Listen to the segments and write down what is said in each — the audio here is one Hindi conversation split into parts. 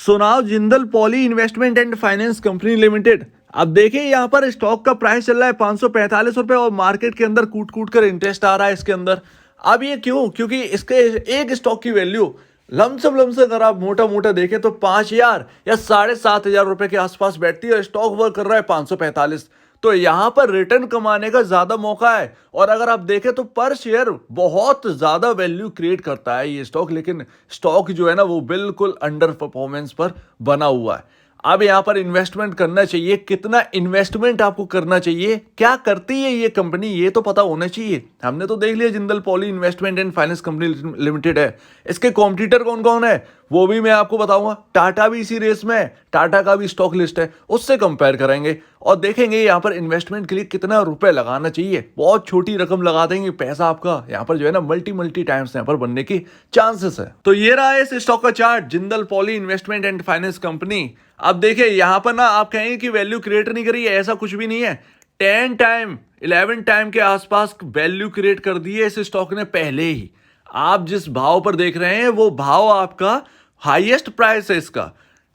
सुनाओ Jindal poly investment and finance company limited. अब देखिए यहाँ पर स्टॉक का प्राइस चल रहा है 545 रुपए और मार्केट के अंदर कूट कूट कर इंटरेस्ट आ रहा है इसके अंदर। अब ये क्यों? क्योंकि इसके एक स्टॉक की वैल्यू लमसम अगर आप मोटा मोटा देखें तो 5,000 या 7,500 रुपए के आसपास बैठती है। स्टॉक वर्क कर रहा है 545। तो यहाँ पर रिटर्न कमाने का ज्यादा मौका है। और अगर आप देखें तो पर शेयर बहुत ज्यादा वैल्यू क्रिएट करता है ये स्टॉक, लेकिन स्टॉक जो है ना वो बिल्कुल अंडर परफॉर्मेंस पर बना हुआ है। अब यहाँ पर इन्वेस्टमेंट करना चाहिए, कितना इन्वेस्टमेंट आपको करना चाहिए, क्या करती है ये कंपनी, ये तो पता होना चाहिए। हमने तो देख लिया Jindal poly investment and finance company limited है। इसके कॉम्पिटिटर कौन कौन है वो भी मैं आपको बताऊंगा। टाटा भी इसी रेस में है, टाटा का भी स्टॉक लिस्ट है, उससे कंपेयर करेंगे और देखेंगे यहाँ पर इन्वेस्टमेंट के लिए कितना रुपए लगाना चाहिए। बहुत छोटी रकम लगा देंगे, पैसा आपका यहाँ पर जो है ना मल्टी टाइम्स यहाँ पर बनने की चांसेस है। तो ये रहा है इस स्टॉक का chart, Jindal poly investment and finance company. अब देखिए यहाँ पर ना आप कहेंगे कि वैल्यू क्रिएट नहीं करी है, ऐसा कुछ भी नहीं है। 10 टाइम 11 टाइम के आसपास वैल्यू क्रिएट कर दी है इस स्टॉक ने पहले ही। आप जिस भाव पर देख रहे हैं वो भाव आपका हाईएस्ट प्राइस है इसका।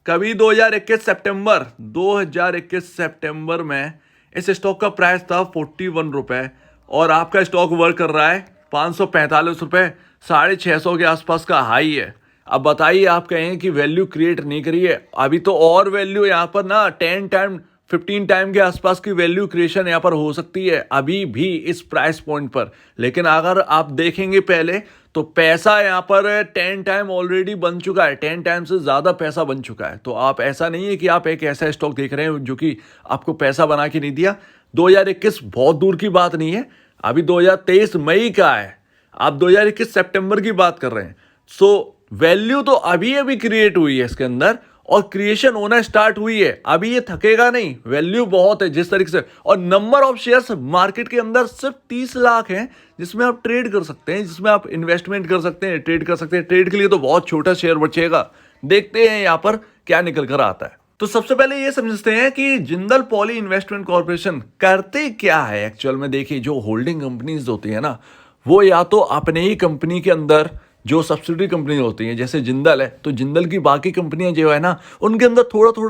कभी 2021 सितंबर में इस स्टॉक का प्राइस था 41 रुपए और आपका स्टॉक वर्क कर रहा है 545 रुपए, 650 के आसपास का हाई है। अब बताइए, आप कहें कि वैल्यू क्रिएट नहीं करी है, अभी तो और वैल्यू यहाँ पर ना 10 टाइम 15 टाइम के आसपास की वैल्यू क्रिएशन यहाँ पर हो सकती है अभी भी इस प्राइस पॉइंट पर। लेकिन अगर आप देखेंगे पहले तो पैसा यहाँ पर 10 टाइम ऑलरेडी बन चुका है, 10 टाइम से ज़्यादा पैसा बन चुका है। तो आप ऐसा नहीं है कि आप एक ऐसा स्टॉक देख रहे हैं जो कि आपको पैसा बना के नहीं दिया। 2021 बहुत दूर की बात नहीं है, अभी 2023 मई का है, आप 2021 सितंबर की बात कर रहे हैं। सो वैल्यू तो अभी क्रिएट हुई है इसके अंदर और क्रिएशन होना स्टार्ट हुई है, अभी ये थकेगा नहीं, वैल्यू बहुत है जिस तरीके से। और नंबर ऑफ शेयर्स मार्केट के अंदर सिर्फ 30 लाख हैं जिसमें आप ट्रेड कर सकते हैं, जिसमें आप इन्वेस्टमेंट कर सकते हैं, ट्रेड कर सकते हैं। ट्रेड के लिए तो बहुत छोटा शेयर बचेगा। देखते हैं यहाँ पर क्या निकल कर आता है। तो सबसे पहले ये समझते हैं कि जिंदल पॉली इन्वेस्टमेंट कॉर्पोरेशन करते क्या है एक्चुअल में। देखिए, जो होल्डिंग कंपनीज होती है ना वो या तो अपने ही कंपनी के अंदर जो सब्सिडरी कंपनी होती हैं, जैसे जिंदल है तो जिंदल की बाकी कंपनियां जो है ना उनके अंदर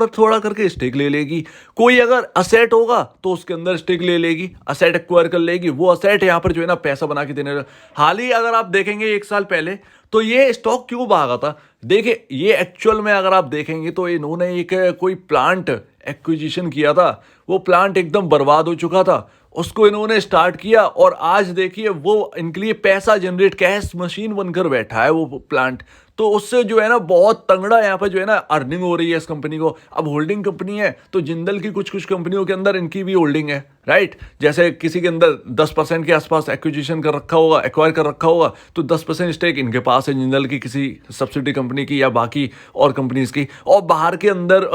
थोड़ा करके स्टेक ले लेगी। कोई अगर असेट होगा तो उसके अंदर स्टेक ले लेगी, असेट एक्वायर कर लेगी, वो असेट यहाँ पर जो है ना पैसा बना के देने। हाल ही अगर आप देखेंगे 1 साल पहले तो ये स्टॉक क्यों भागा था, देखिए ये एक्चुअल में अगर आप देखेंगे तो इन्होंने एक कोई प्लांट एक्विजिशन किया था, वो प्लांट एकदम बर्बाद हो चुका था, उसको इन्होंने स्टार्ट किया और आज देखिए वो इनके लिए पैसा जनरेट, कैश मशीन बनकर बैठा है वो प्लांट। तो उससे जो है ना बहुत तगड़ा यहाँ पर जो है ना अर्निंग हो रही है इस कंपनी को। अब होल्डिंग कंपनी है तो जिंदल की कुछ कंपनियों के अंदर इनकी भी होल्डिंग है, राइट। जैसे किसी के अंदर 10% के आसपास एक्विजिशन कर रखा होगा, एक्वायर कर रखा होगा, तो 10% स्टेक इनके पास है जिंदल की किसी सब्सिडी कंपनी की या बाकी और कंपनीज की। और बाहर के अंदर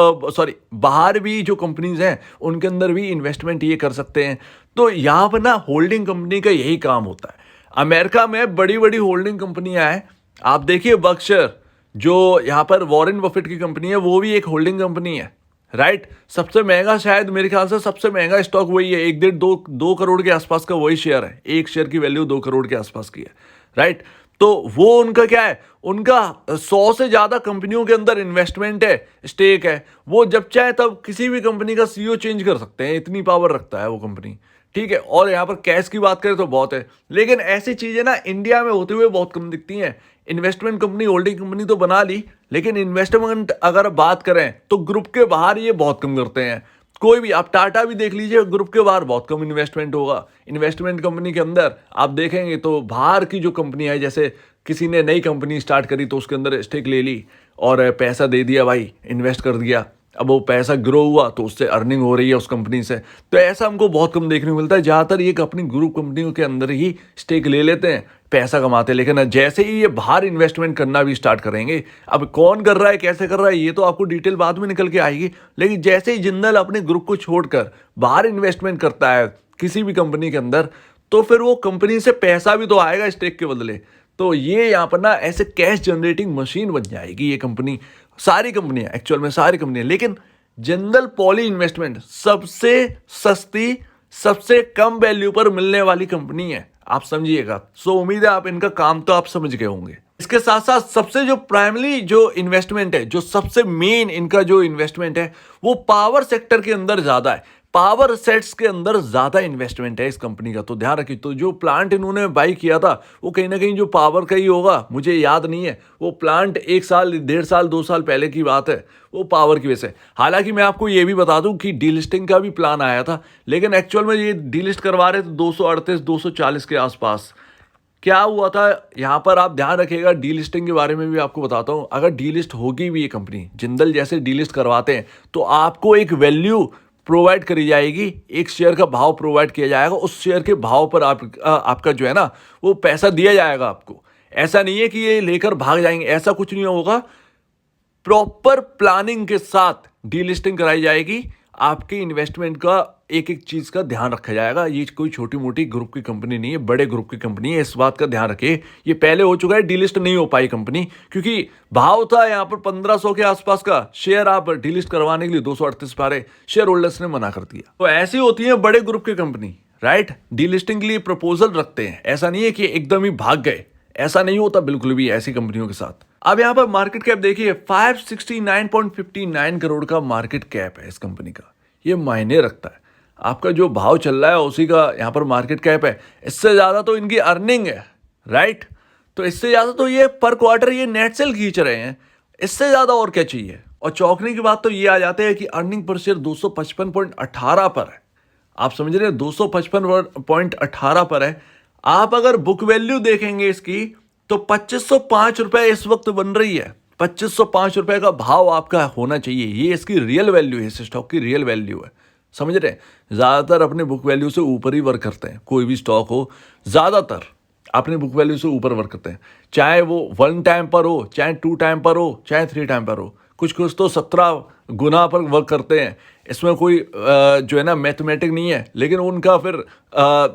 बाहर भी जो कंपनीज हैं उनके अंदर भी इन्वेस्टमेंट ये कर सकते हैं। तो यहाँ पर ना होल्डिंग कंपनी का यही काम होता है। अमेरिका में बड़ी बड़ी होल्डिंग कंपनियां हैं, आप देखिए बर्कशायर जो यहाँ पर वॉरेन बफेट की कंपनी है वो भी एक होल्डिंग कंपनी है, राइट। सबसे महंगा, शायद मेरे ख्याल से सबसे महंगा स्टॉक वही है, 1.5-2 करोड़ के आसपास का वही शेयर है, एक शेयर की वैल्यू 2 करोड़ के आसपास की है, राइट। तो वो उनका क्या है, उनका 100 से ज्यादा कंपनियों के अंदर इन्वेस्टमेंट है, स्टेक है। वो जब चाहे तब किसी भी कंपनी का सीईओ चेंज कर सकते हैं, इतनी पावर रखता है वो कंपनी, ठीक है। और यहाँ पर कैश की बात करें तो बहुत है, लेकिन ऐसी चीजें ना इंडिया में होते हुए बहुत कम दिखती हैं। इन्वेस्टमेंट कंपनी, होल्डिंग कंपनी तो बना ली, लेकिन इन्वेस्टमेंट अगर बात करें तो ग्रुप के बाहर ये बहुत कम करते हैं। कोई भी, आप टाटा भी देख लीजिए, ग्रुप के बाहर बहुत कम इन्वेस्टमेंट होगा। इन्वेस्टमेंट कंपनी के अंदर आप देखेंगे तो बाहर की जो कंपनी है, जैसे किसी ने नई कंपनी स्टार्ट करी तो उसके अंदर स्टेक ले ली और पैसा दे दिया भाई, इन्वेस्ट कर दिया, अब वो पैसा ग्रो हुआ तो उससे अर्निंग हो रही है उस कंपनी से। तो ऐसा हमको बहुत कम देखने को मिलता है। ज़्यादातर ये अपनी ग्रुप कंपनियों के अंदर ही स्टेक ले लेते हैं, पैसा कमाते हैं। लेकिन जैसे ही ये बाहर इन्वेस्टमेंट करना भी स्टार्ट करेंगे, अब कौन कर रहा है, कैसे कर रहा है, ये तो आपको डिटेल बाद में निकल के आएगी। लेकिन जैसे ही जिंदल अपने ग्रुप को छोड़कर बाहर इन्वेस्टमेंट करता है किसी भी कंपनी के अंदर, तो फिर वो कंपनी से पैसा भी तो आएगा स्टेक के बदले। तो ये यहाँ पर ना ऐसे कैश जनरेटिंग मशीन बन जाएगी ये कंपनी, सारी कंपनियां, एक्चुअल में सारी कंपनियां। लेकिन जिंदल पॉली इन्वेस्टमेंट सबसे सस्ती, सबसे कम वैल्यू पर मिलने वाली कंपनी है, आप समझिएगा। सो उम्मीद है आप इनका काम तो आप समझ गए होंगे। इसके साथ साथ सबसे जो प्राइमरी जो इन्वेस्टमेंट है, जो सबसे मेन इनका जो इन्वेस्टमेंट है, वो पावर सेक्टर के अंदर ज्यादा है। पावर सेट्स के अंदर ज्यादा इन्वेस्टमेंट है इस कंपनी का, तो ध्यान रखिए। तो जो प्लांट इन्होंने बाई किया था वो कहीं ना कहीं जो पावर का ही होगा, मुझे याद नहीं है। वो प्लांट 1 साल 1.5 साल 2 साल पहले की बात है, वो पावर की वजह से। हालांकि मैं आपको ये भी बता दूं कि डीलिस्टिंग का भी प्लान आया था, लेकिन एक्चुअल में ये डीलिस्ट करवा रहे थे 238 240 के आसपास। क्या हुआ था यहाँ पर, आप ध्यान रखिएगा। डीलिस्टिंग के बारे में भी आपको बताता हूँ। अगर डीलिस्ट होगी भी ये कंपनी, जिंदल जैसे डीलिस्ट करवाते हैं, तो आपको एक वैल्यू प्रोवाइड करी जाएगी, एक शेयर का भाव प्रोवाइड किया जाएगा। उस शेयर के भाव पर आपका जो है ना वो पैसा दिया जाएगा आपको। ऐसा नहीं है कि ये लेकर भाग जाएंगे, ऐसा कुछ नहीं होगा। प्रॉपर प्लानिंग के साथ डीलिस्टिंग कराई जाएगी। आपके इन्वेस्टमेंट का एक एक चीज का ध्यान रखा जाएगा। ये कोई छोटी मोटी ग्रुप की कंपनी नहीं है, बड़े ग्रुप की कंपनी है, इस बात का ध्यान रखिए। ये पहले हो चुका है, डीलिस्ट नहीं हो पाई कंपनी, क्योंकि भाव था यहाँ पर 1500 के आसपास का। शेयर आप डीलिस्ट करवाने के लिए 238 पा रहे, शेयर होल्डर्स ने मना कर दिया। तो ऐसी होती है बड़े ग्रुप की कंपनी, राइट। डीलिस्टिंग के लिए प्रपोजल रखते हैं, ऐसा नहीं है कि एकदम ही भाग गए, ऐसा नहीं होता बिल्कुल भी ऐसी कंपनियों के साथ। अब यहां पर मार्केट कैप देखिए, 569.59 करोड़ का मार्केट कैप है इस कंपनी का। ये मायने रखता है, आपका जो भाव चल रहा है उसी का यहां पर मार्केट कैप है। इससे ज्यादा तो इनकी अर्निंग है, राइट। तो इससे ज्यादा तो ये पर क्वार्टर ये नेट सेल खींच रहे हैं, इससे ज्यादा और क्या चाहिए। और चौंकने की बात तो ये आ जाते हैं कि अर्निंग पर शेयर 255.18 पर है। आप समझ रहे हैं, 255.18 पर है। आप अगर बुक वैल्यू देखेंगे इसकी, तो 2505 रुपए इस वक्त बन रही है। 2505 रुपए का भाव आपका होना चाहिए, ये इसकी रियल वैल्यू है, इस स्टॉक की रियल वैल्यू है। समझ रहे हैं, ज्यादातर अपने बुक वैल्यू से ऊपर ही वर्क करते हैं, कोई भी स्टॉक हो ज्यादातर अपने बुक वैल्यू से ऊपर वर्क करते हैं। चाहे वो 1 टाइम पर हो, चाहे 2 टाइम पर हो, चाहे 3 टाइम पर हो। कुछ कुछ तो 17 गुना पर वर्क करते हैं। इसमें कोई जो है ना मैथमेटिक नहीं है, लेकिन उनका फिर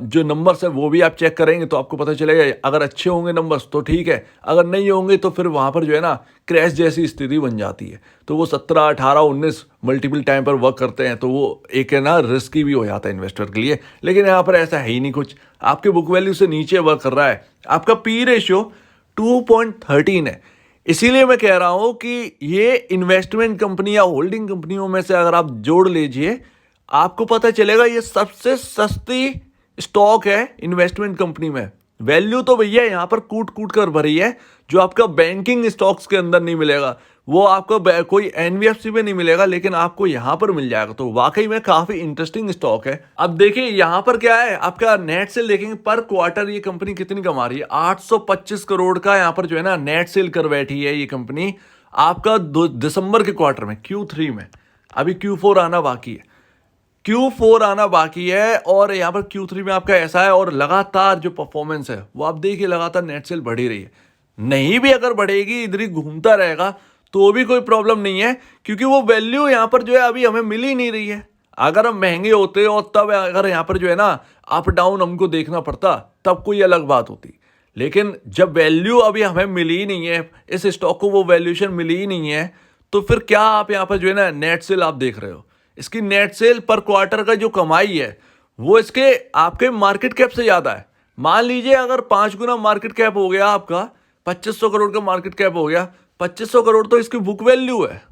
जो नंबर्स है वो भी आप चेक करेंगे तो आपको पता चलेगा। अगर अच्छे होंगे नंबर्स तो ठीक है, अगर नहीं होंगे तो फिर वहाँ पर जो है ना क्रैश जैसी स्थिति बन जाती है। तो वो 17 18 19 मल्टीपल टाइम पर वर्क करते हैं, तो वो एक है ना रिस्की भी हो जाता है इन्वेस्टर के लिए। लेकिन यहाँ पर ऐसा है ही नहीं कुछ, आपके बुक वैल्यू से नीचे वर्क कर रहा है। आपका पी रेशियो 2.13 है। इसीलिए मैं कह रहा हूं कि ये इन्वेस्टमेंट कंपनी या होल्डिंग कंपनियों में से अगर आप जोड़ लीजिए, आपको पता चलेगा ये सबसे सस्ती स्टॉक है इन्वेस्टमेंट कंपनी में। वैल्यू तो भैया यहां पर कूट कूट कर भरी है, जो आपका बैंकिंग स्टॉक्स के अंदर नहीं मिलेगा, वो आपको कोई एनबीएफसी में नहीं मिलेगा, लेकिन आपको यहां पर मिल जाएगा। तो वाकई में काफी इंटरेस्टिंग स्टॉक है। अब देखिए यहां पर क्या है, आपका नेट सेल देखेंगे पर क्वार्टर ये कंपनी कितनी कमा रही है। 825 करोड़ का यहां पर जो है ना नेट सेल कर बैठी है ये कंपनी। आपका दिसंबर के क्वार्टर में, Q3 में, अभी Q4 आना बाकी है, Q4 आना बाकी है। और यहाँ पर Q3 में आपका ऐसा है, और लगातार जो परफॉर्मेंस है वो आप देखिए, लगातार नेट सेल बढ़ी रही है। नहीं भी अगर बढ़ेगी, इधर ही घूमता रहेगा तो भी कोई प्रॉब्लम नहीं है, क्योंकि वो वैल्यू यहाँ पर जो है अभी हमें मिल ही नहीं रही है। अगर हम महंगे होते और तब अगर यहाँ पर जो है ना अप डाउन हमको देखना पड़ता, तब कोई अलग बात होती। लेकिन जब वैल्यू अभी हमें मिली ही नहीं है, इस स्टॉक को वो वैल्यूएशन मिली ही नहीं है, तो फिर क्या आप यहाँ पर जो है ना नेट सेल आप देख रहे हो। इसकी नेट सेल पर क्वार्टर का जो कमाई है वो इसके आपके मार्केट कैप से ज्यादा है। मान लीजिए अगर 5 गुना मार्केट कैप हो गया आपका, 2500 करोड़ का मार्केट कैप हो गया, 2500 करोड़ तो इसकी बुक वैल्यू है।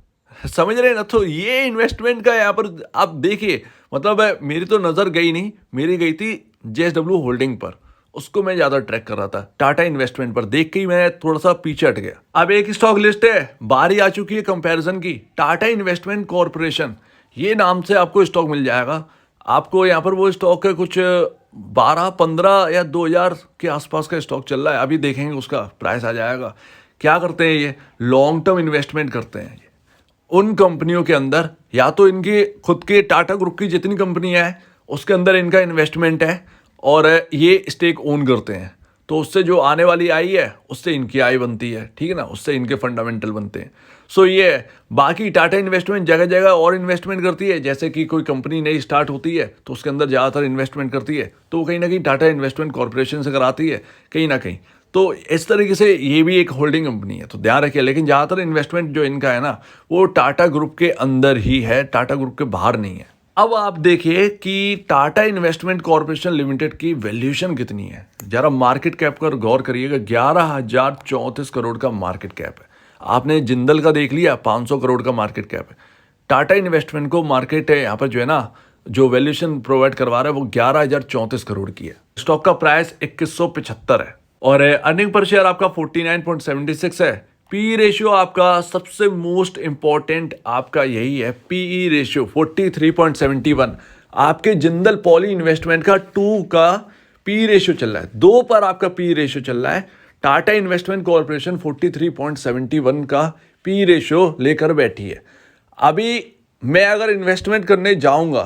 समझ रहे हैं ना। तो ये इन्वेस्टमेंट का यहाँ पर आप देखिए, मतलब मेरी तो नजर गई नहीं, मेरी गई थी JSW होल्डिंग पर, उसको मैं ज्यादा ट्रैक कर रहा था। टाटा इन्वेस्टमेंट पर देख के ही मैं थोड़ा सा पीछे हट गया। अब एक स्टॉक लिस्ट है, बारी आ चुकी है कंपैरिजन की, टाटा इन्वेस्टमेंट कॉर्पोरेशन, ये नाम से आपको स्टॉक मिल जाएगा। आपको यहाँ पर वो स्टॉक है कुछ 12 15 या 2000 के आसपास का स्टॉक चल रहा है। अभी देखेंगे उसका प्राइस आ जाएगा। क्या करते हैं ये, लॉन्ग टर्म इन्वेस्टमेंट करते हैं उन कंपनियों के अंदर, या तो इनकी खुद के टाटा ग्रुप की जितनी कंपनियां हैं उसके अंदर इनका इन्वेस्टमेंट है, और ये स्टेक ओन करते हैं। तो उससे जो आने वाली आय है उससे इनकी आय बनती है, ठीक है ना, उससे इनके फंडामेंटल बनते हैं। सो ये बाकी टाटा इन्वेस्टमेंट जगह जगह और इन्वेस्टमेंट करती है। जैसे कि कोई कंपनी नई स्टार्ट होती है तो उसके अंदर ज़्यादातर इन्वेस्टमेंट करती है, तो वो कहीं ना कहीं टाटा इन्वेस्टमेंट कॉर्पोरेशन से कराती है कहीं ना कहीं। तो इस तरीके से ये भी एक होल्डिंग कंपनी है, तो ध्यान रखिए। लेकिन ज़्यादातर इन्वेस्टमेंट जो इनका है ना वो टाटा ग्रुप के अंदर ही है, टाटा ग्रुप के बाहर नहीं है। अब आप देखिए कि टाटा इन्वेस्टमेंट कॉर्पोरेशन लिमिटेड की वैल्यूएशन कितनी है। जरा मार्केट कैप पर गौर करिएगा, 11,034 करोड़ का मार्केट कैप है। आपने जिंदल का देख लिया, 500 करोड़ का मार्केट कैप है। टाटा इन्वेस्टमेंट को मार्केट है यहाँ पर जो है ना, जो वैल्यूएशन प्रोवाइड करवा रहा है वो 11,034 करोड़ की है। स्टॉक का प्राइस 2175 है और अर्निंग पर शेयर आपका 49.76 है। पी रेशियो आपका सबसे मोस्ट इंपॉर्टेंट आपका यही है, पीई रेशियो 43.71। आपके जिंदल पॉली इन्वेस्टमेंट का 2 का पी रेशियो चल रहा है, 2 पर आपका पी रेशियो चल रहा है। टाटा इन्वेस्टमेंट कॉर्पोरेशन 43.71 का पी रेशियो लेकर बैठी है। अभी मैं अगर इन्वेस्टमेंट करने जाऊंगा,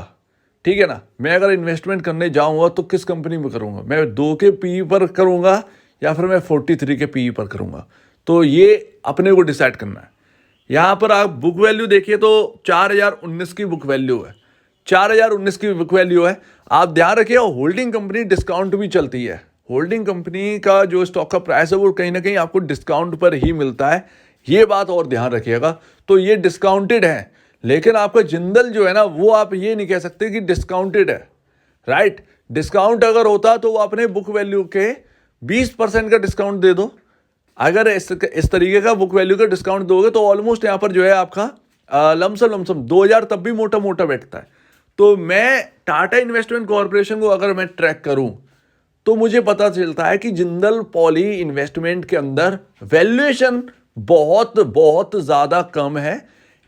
ठीक है ना, मैं अगर इन्वेस्टमेंट करने जाऊंगा तो किस कंपनी में करूंगा? मैं 2 के पी पर करूंगा या फिर मैं 43 के पी पर करूंगा? तो ये अपने को डिसाइड करना है। यहाँ पर आप बुक वैल्यू देखिए तो 4019 की बुक वैल्यू है, 4019 की बुक वैल्यू है। आप ध्यान रखिए, होल्डिंग कंपनी डिस्काउंट भी चलती है। होल्डिंग कंपनी का जो स्टॉक का प्राइस है वो कहीं ना कहीं आपको डिस्काउंट पर ही मिलता है, ये बात और ध्यान रखिएगा। तो ये डिस्काउंटेड है, लेकिन आपका जिंदल जो है ना वो आप ये नहीं कह सकते कि डिस्काउंटेड है, राइट। डिस्काउंट अगर होता तो वो अपने बुक वैल्यू के 20% का डिस्काउंट दे दो। अगर इस तरीके का बुक वैल्यू का डिस्काउंट दोगे तो ऑलमोस्ट यहाँ पर जो है आपका लमसम 2000 तब भी मोटा मोटा बैठता है। तो मैं टाटा इन्वेस्टमेंट कॉर्पोरेशन को अगर मैं ट्रैक करूं तो मुझे पता चलता है कि जिंदल पॉली इन्वेस्टमेंट के अंदर वैल्यूएशन बहुत बहुत ज़्यादा कम है।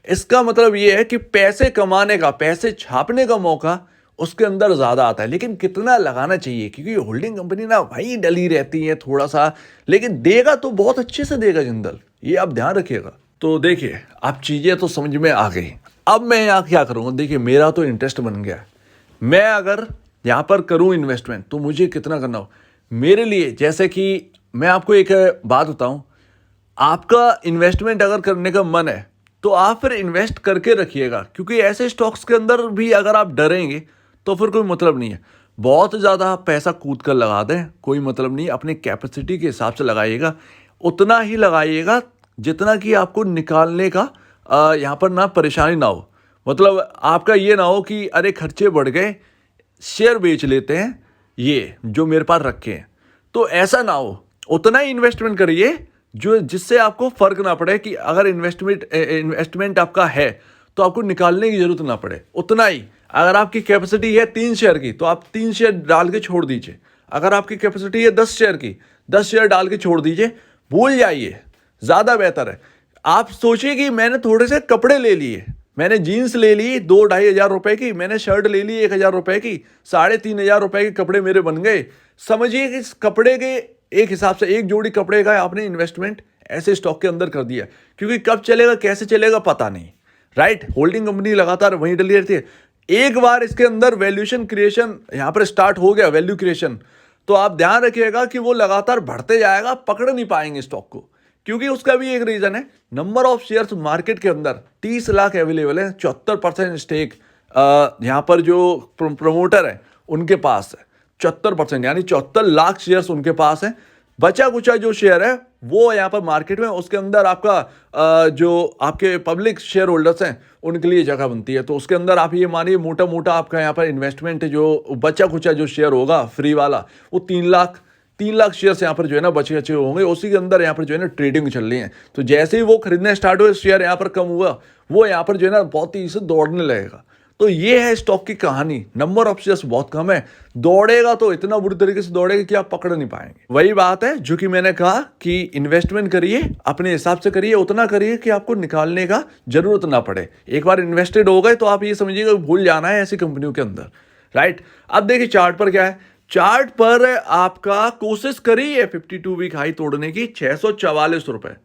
इसका मतलब ये है कि पैसे कमाने का, पैसे छापने का मौका उसके अंदर ज़्यादा आता है, लेकिन कितना लगाना चाहिए, क्योंकि होल्डिंग कंपनी ना भाई डली रहती है थोड़ा सा, लेकिन देगा तो बहुत अच्छे से देगा जिंदल, ये आप ध्यान रखिएगा। तो देखिए, आप चीज़ें तो समझ में आ गई। अब मैं यहाँ क्या करूँगा, देखिए मेरा तो इंटरेस्ट बन गया है। मैं अगर यहाँ पर करूँ इन्वेस्टमेंट तो मुझे कितना करना हो मेरे लिए। जैसे कि मैं आपको एक बात बताऊँ, आपका इन्वेस्टमेंट अगर करने का मन है तो आप फिर इन्वेस्ट करके रखिएगा, क्योंकि ऐसे स्टॉक्स के अंदर भी अगर आप डरेंगे तो फिर कोई मतलब नहीं है। बहुत ज़्यादा पैसा कूद कर लगा दें, कोई मतलब नहीं। अपनी कैपेसिटी के हिसाब से लगाइएगा, उतना ही लगाइएगा जितना कि आपको निकालने का यहाँ पर ना परेशानी ना हो। मतलब आपका ये ना हो कि अरे खर्चे बढ़ गए, शेयर बेच लेते हैं ये जो मेरे पास रखे हैं, तो ऐसा ना हो। उतना ही इन्वेस्टमेंट करिए जो जिससे आपको फर्क ना पड़े कि अगर इन्वेस्टमेंट आपका है तो आपको निकालने की जरूरत ना पड़े, उतना ही। अगर आपकी कैपेसिटी है 3 शेयर की तो आप 3 शेयर डाल के छोड़ दीजिए। अगर आपकी कैपेसिटी है 10 शेयर की, 10 शेयर डाल के छोड़ दीजिए, भूल जाइए, ज़्यादा बेहतर है। आप सोचिए कि मैंने थोड़े से कपड़े ले लिए, मैंने जीन्स ले ली 2-2.5 हज़ार रुपए की, मैंने शर्ट ले ली 1,000 रुपए की, 3,500 रुपए के कपड़े मेरे बन गए। समझिए कि इस कपड़े के एक हिसाब से, एक जोड़ी कपड़े का आपने इन्वेस्टमेंट ऐसे स्टॉक के अंदर कर दिया, क्योंकि कब चलेगा कैसे चलेगा पता नहीं, राइट। होल्डिंग कंपनी लगातार वहीं डली रहती है। एक बार इसके अंदर वैल्यूएशन क्रिएशन यहाँ पर स्टार्ट हो गया, वैल्यू क्रिएशन, तो आप ध्यान रखिएगा कि वो लगातार बढ़ते जाएगा, पकड़ नहीं पाएंगे स्टॉक को। क्योंकि उसका भी एक रीजन है, नंबर ऑफ शेयर्स मार्केट के अंदर 30 लाख अवेलेबल है, 74% स्टेक यहाँ पर जो प्रमोटर है उनके पास है, 74%, यानी 74 लाख शेयर्स उनके पास है। बचा कुचा जो शेयर है वो यहाँ पर मार्केट में, उसके अंदर आपका जो आपके पब्लिक शेयर होल्डर्स हैं उनके लिए जगह बनती है। तो उसके अंदर आप ये मानिए मोटा मोटा आपका यहाँ पर इन्वेस्टमेंट जो बचा कुचा जो शेयर होगा फ्री वाला, वो 3 लाख शेयर्स यहाँ पर जो है ना बचे अच्छे होंगे। उसी के अंदर यहाँ पर जो है ना ट्रेडिंग चल रही है। तो जैसे ही वो खरीदने स्टार्ट हुए, शेयर यहाँ पर कम हुआ, वो यहाँ पर जो है ना बहुत ही से दौड़ने लगेगा। तो ये है स्टॉक की कहानी, नंबर ऑफ शेयर्स बहुत कम है, दौड़ेगा तो इतना बुरी तरीके से दौड़ेगा कि आप पकड़ नहीं पाएंगे। वही बात है जो कि मैंने कहा कि इन्वेस्टमेंट करिए, अपने हिसाब से करिए, उतना करिए कि आपको निकालने का जरूरत ना पड़े। एक बार इन्वेस्टेड हो गए तो आप ये समझिएगा भूल जाना है ऐसी कंपनियों के अंदर, राइट। अब देखिए चार्ट पर क्या है, चार्ट पर आपका कोशिश करी है 52 वीक हाई तोड़ने की, 644 रुपए,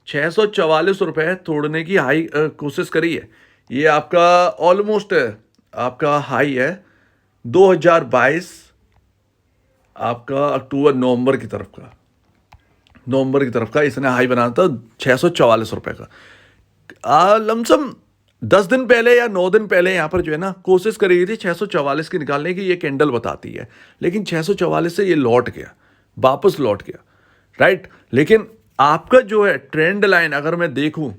644 रुपए तोड़ने की हाई कोशिश करी है। ये आपका ऑलमोस्ट आपका हाई है 2022 आपका अक्टूबर नवंबर की तरफ का इसने हाई बनाया था 644 रुपए का। लमसम 10 दिन पहले या 9 दिन पहले यहाँ पर जो है ना कोशिश करी गई थी 644 की निकालने की, ये कैंडल बताती है। लेकिन 644 से ये लौट गया, वापस लौट गया, राइट। लेकिन आपका जो है ट्रेंड लाइन अगर मैं देखूं,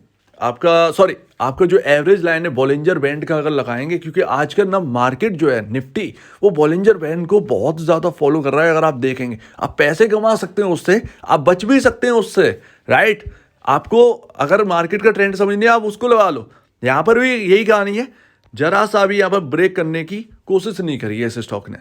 आपका सॉरी आपका जो एवरेज लाइन है बॉलिंजर बैंड का अगर लगाएंगे, क्योंकि आजकल ना मार्केट जो है निफ्टी वो बॉलिंजर बैंड को बहुत ज़्यादा फॉलो कर रहा है। अगर आप देखेंगे आप पैसे कमा सकते हैं उससे, आप बच भी सकते हैं उससे, राइट। आपको अगर मार्केट का ट्रेंड समझनी है आप उसको लगा लो। यहाँ पर भी यही कहानी है, जरा सा भी यहाँ पर ब्रेक करने की कोशिश नहीं करी है इस स्टॉक ने,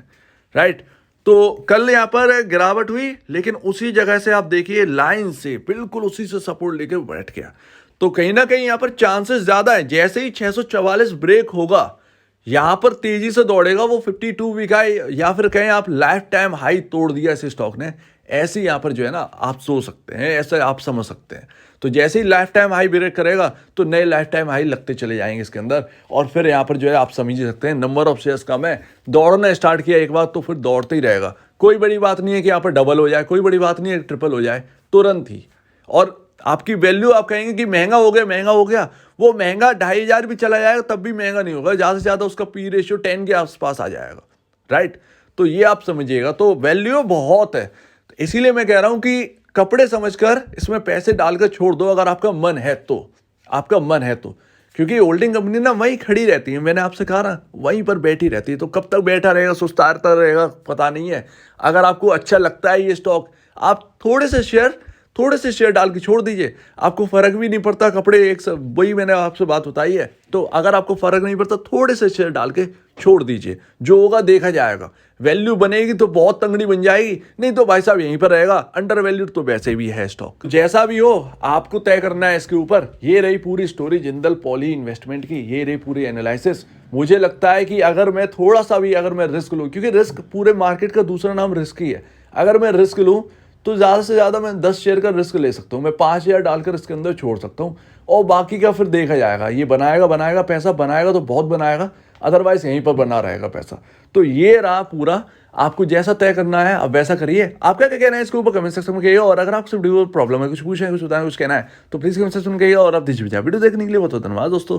राइट। तो कल यहाँ पर गिरावट हुई, लेकिन उसी जगह से आप देखिए लाइन से बिल्कुल उसी से सपोर्ट लेके बैठ गया। तो कहीं ना कहीं यहाँ पर चांसेस ज्यादा है, जैसे ही 644 ब्रेक होगा यहाँ पर तेजी से दौड़ेगा वो 52 वीक हाई, या फिर कहें आप लाइफ टाइम हाई तोड़ दिया इस स्टॉक ने, ऐसे यहाँ पर जो है ना आप सोच सकते हैं, ऐसे आप समझ सकते हैं। तो जैसे ही लाइफ टाइम हाई ब्रेक करेगा तो नए लाइफ टाइम हाई लगते चले जाएंगे इसके अंदर, और फिर यहाँ पर जो है आप समझ ही सकते हैं नंबर ऑफ शेयर्स कम है, दौड़ना स्टार्ट किया एक बार तो फिर दौड़ते ही रहेगा। कोई बड़ी बात नहीं है कि यहाँ पर डबल हो जाए, कोई बड़ी बात नहीं है ट्रिपल हो जाए, तुरंत ही। और आपकी वैल्यू आप कहेंगे कि महंगा हो गया, महंगा हो गया, वो महंगा 2500 भी चला जाएगा तब भी महंगा नहीं होगा, ज़्यादा से ज़्यादा उसका पी रेशियो 10 के आसपास आ जाएगा, राइट। तो ये आप समझिएगा, तो वैल्यू बहुत है। तो इसीलिए मैं कह रहा हूं कि कपड़े समझकर इसमें पैसे डालकर छोड़ दो, अगर आपका मन है तो, आपका मन है तो। क्योंकि होल्डिंग कंपनी ना वहीं खड़ी रहती है, मैंने आपसे कहा ना वहीं पर बैठी रहती है, तो कब तक बैठा रहेगा, सुस्तारता रहेगा, पता नहीं है। अगर आपको अच्छा लगता है ये स्टॉक, आप थोड़े से शेयर डाल के छोड़ दीजिए, आपको फर्क भी नहीं पड़ता। कपड़े एक सब वही मैंने आपसे बात बताई है। तो अगर आपको फर्क नहीं पड़ता थोड़े से शेयर डाल के छोड़ दीजिए, जो होगा देखा जाएगा। वैल्यू बनेगी तो बहुत तंगड़ी बन जाएगी, नहीं तो भाई साहब यहीं पर रहेगा, अंडर वैल्यूड तो वैसे भी है स्टॉक। जैसा भी हो आपको तय करना है इसके ऊपर। ये रही पूरी स्टोरी जिंदल पॉली इन्वेस्टमेंट की, ये रही पूरी एनालिसिस। मुझे लगता है कि अगर मैं थोड़ा सा भी अगर मैं रिस्क लूँ, क्योंकि रिस्क पूरे मार्केट का दूसरा नाम रिस्क ही है, अगर मैं रिस्क लूँ तो ज़्यादा से ज़्यादा मैं 10 शेयर का रिस्क ले सकता हूँ, मैं 5000 डालकर इसके अंदर छोड़ सकता हूँ, और बाकी का फिर देखा जाएगा। ये बनाएगा पैसा, बनाएगा तो बहुत बनाएगा, अदरवाइज यहीं पर बना रहेगा पैसा। तो ये रहा पूरा, आपको जैसा तय करना है आप वैसा करिए। आपका क्या कहना है इसके ऊपर कमेंट सेक्शन में कहिए, और अगर आपसे वीडियो प्रॉब्लम है, कुछ पूछना है, कुछ बताना है, कुछ कहना है, तो प्लीज़ कमेंट सेक्शन में कहिए। और आप दीजिए वीडियो देखने के लिए बहुत धन्यवाद दोस्तों।